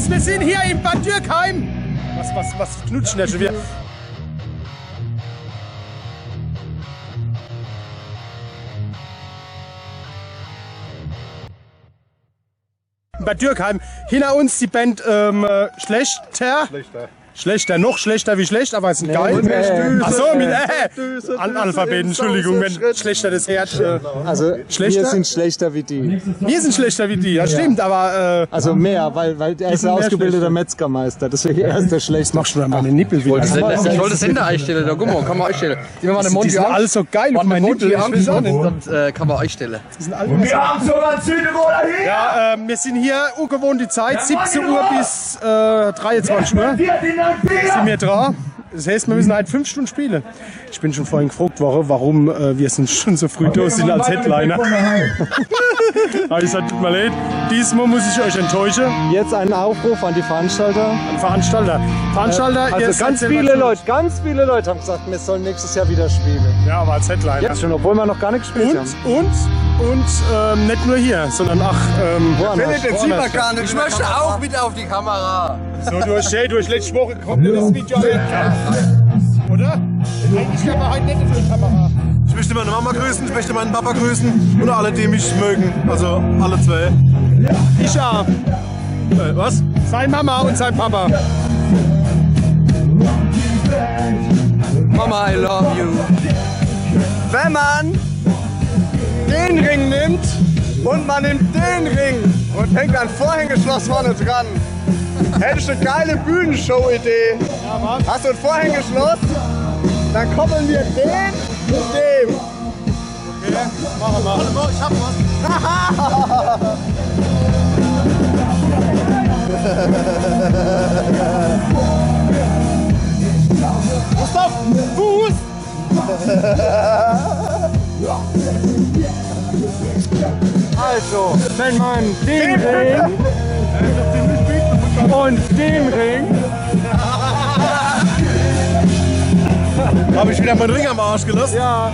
uns, wir sind hier in Bad Dürkheim. Was knutschen da schon wieder? Bad Dürkheim. Hinter uns die Band Schlechter, noch schlechter wie schlecht, aber es ist geil. Achso, mit Analphabeten, Entschuldigung, wenn schlechter das Herz. Also schlechter? Wir sind schlechter wie die. Wir sind schlechter wie die, ja stimmt, aber... also mehr, weil er ist ein ausgebildeter Metzgermeister, deswegen er ist der Schlechteste. Mach schon mal meine Nippel wieder. Ich wollte das Hände einstellen, da guck mal, kann man einstellen. Die sind alle so geil auf meinen Nippel. Das kann man einstellen. Wir haben sogar Südtiroler hier! Ja, wir sind hier ungewohnte Zeit, 17 Uhr bis 23 Uhr. Sind wir dran. Das heißt, wir müssen halt 5 Stunden spielen. Ich bin schon vorhin gefragt worden, warum wir sind schon so früh da sind als Headliner. Aber ich sag, tut mir leid, diesmal muss ich euch enttäuschen. Jetzt einen Aufruf an die Veranstalter. An Veranstalter. Also ganz viele Leute haben gesagt, wir sollen nächstes Jahr wieder spielen. Ja, aber als Headliner. Jetzt schon, obwohl wir noch gar nicht gespielt haben. Und nicht nur hier, sondern auch woanders. Ich möchte auch mit auf die Kamera. So, du hast letzte Woche gekommen, das Video. Oder? Eigentlich kann man heute nicht auf die Kamera. Ich möchte meine Mama grüßen, ich möchte meinen Papa grüßen und alle, die mich mögen. Also alle zwei. Ich auch. Was? Sein Mama und sein Papa. Mama, I love you. Wenn man den Ring nimmt und man nimmt den Ring und hängt ein Vorhängeschloss vorne dran, hättest du eine geile Bühnenshow-Idee. Ja, hast du ein Vorhängeschloss, dann koppeln wir den mit dem. Okay, machen wir mal. Ich hab was. Gustav, Fuß! Also, wenn man den Ring und den Ring... Habe ich wieder meinen Ring am Arsch gelassen? Ja.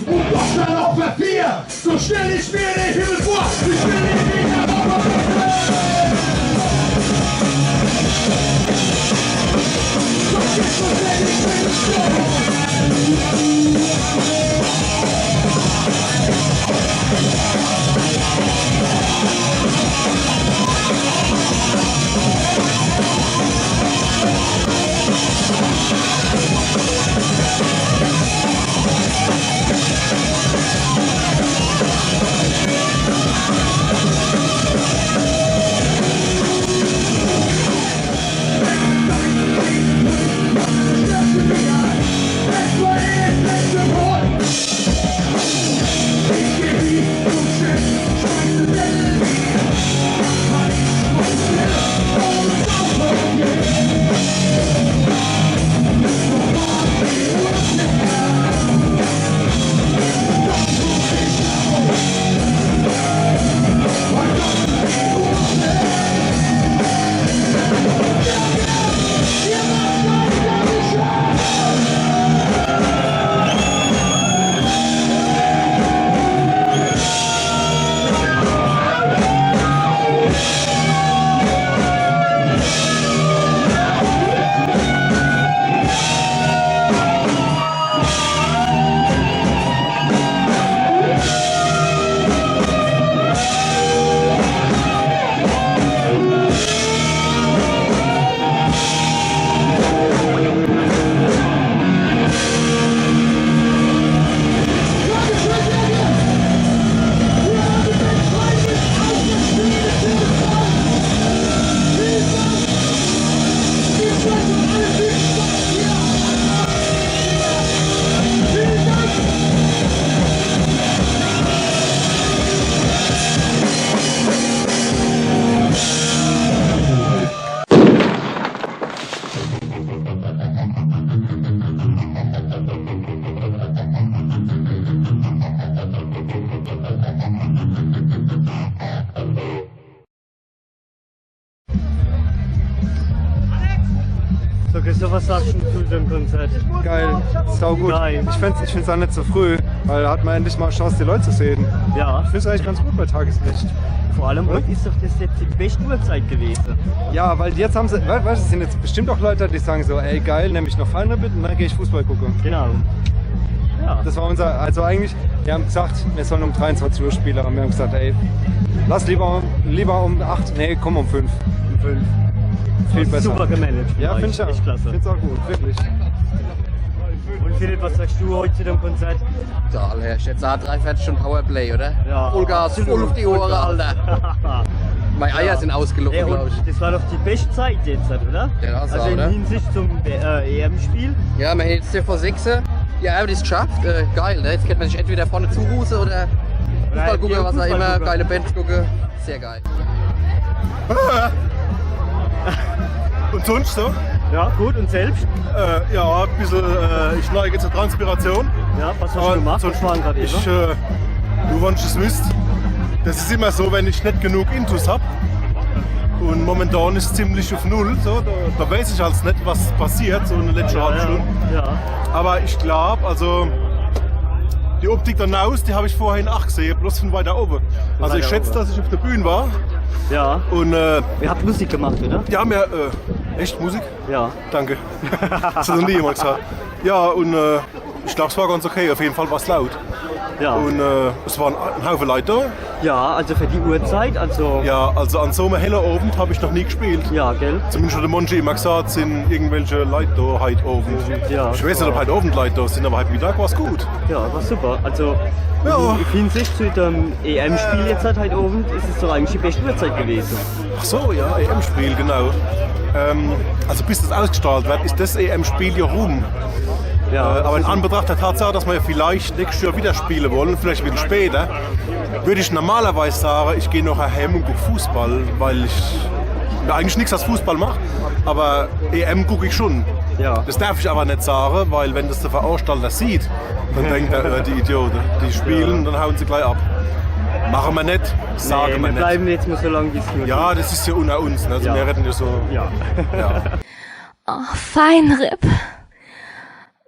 Und doch dann auf Papier, so stell ich mir den Himmel vor, ich will den Gegner aber doch jetzt so schnell, ich will es Christoph, was sagst du zu dem Konzert? Geil, sau gut. Geil. Ich find's auch nicht so früh, weil da hat man endlich mal Chance, die Leute zu sehen. Ja. Ich finde es eigentlich ganz gut bei Tageslicht. Vor allem heute ist doch das jetzt die beste Uhrzeit gewesen. Ja, weil jetzt haben sie, weißt du, es sind jetzt bestimmt auch Leute, die sagen so, ey geil, nehme ich noch Feinrippet und dann gehe ich Fußball gucken. Genau. Ja. Das war unser, also eigentlich, wir haben gesagt, wir sollen um 23 Uhr spielen, aber wir haben gesagt, ey, lass lieber um 8, nee, komm um 5. Um 5. Viel besser. Super gemanagt. Ja, finde ich auch. Echt klasse. Finde es auch gut, wirklich. Und Philipp, was sagst du heute zu dem Konzert? Ja, Alter, ich jetzt 3/4 Stunden Powerplay, oder? Ja. Vollgas, voll auf die Ohren, Alter. Meine Eier sind ausgelaufen, Ey, glaube und ich. das war doch die beste Zeit jetzt, oder? Ja, so, also in oder? Hinsicht zum EM-Spiel. Ja, wir haben jetzt hier vor 6. Ja, aber das geschafft. Geil, ne? Jetzt könnte man sich entweder vorne zuhusen oder Fußball gucken, was auch immer, geile Bands gucken. Sehr geil. Und sonst so? Ja, gut, und selbst? Ja, ein bisschen, ich neige zur Transpiration. Ja, was hast du gemacht? Sonst, Was waren gerade ich, nur wenn ich es wisst, das ist immer so, wenn ich nicht genug Intus habe. Und momentan ist es ziemlich auf Null. So, da weiß ich halt nicht, was passiert, so in der letzten halben Stunde. Ja. Aber ich glaube, also die Optik dann aus, die habe ich vorhin auch gesehen, bloß von weiter oben. Also ich schätze, dass ich auf der Bühne war. Ja. Und ihr habt Musik gemacht, oder? die haben ja echt Musik? Ja. Danke. Das hat noch nie jemand gesagt. Ja, und ich glaube, es war ganz okay. Auf jeden Fall war es laut. Ja. Und es waren ein Haufen Leute da. Ja, also für die Uhrzeit, also. Ja, also an so einem hellen Abend habe ich noch nie gespielt. Ja, gell? Zumindest hat der Monchi immer gesagt, sind irgendwelche Leute da heute Abend. Ja. Ich weiß nicht, ob heute Abend Leute da sind, aber heute Mittag war es gut. Ja, war super. Also Ja. in Hinsicht zu dem EM-Spiel jetzt heute Abend ist es doch eigentlich die beste Uhrzeit gewesen. Ach so, ja, EM-Spiel, genau. Also bis das ausgestrahlt wird, ist das EM-Spiel ja rum. Ja, Aber in Anbetracht der Tatsache, dass wir ja vielleicht nächstes Jahr wieder spielen wollen, vielleicht ein bisschen später, würde ich normalerweise sagen, ich gehe nachher heim und gucke Fußball, weil ich ja, eigentlich nichts als Fußball mache, aber EM gucke ich schon. Ja. Das darf ich aber nicht sagen, weil wenn das der Veranstalter sieht, dann denkt er, die Idioten, die spielen, dann hauen sie gleich ab. Machen wir nicht, sagen wir wir nicht. bleiben jetzt mal so lange, wie es nur Ja, das ist ja unter uns, ne? Also Ja. wir reden ja so. Ja. Ja. Oh, Feinripp.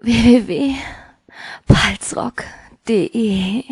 www.palzrock.de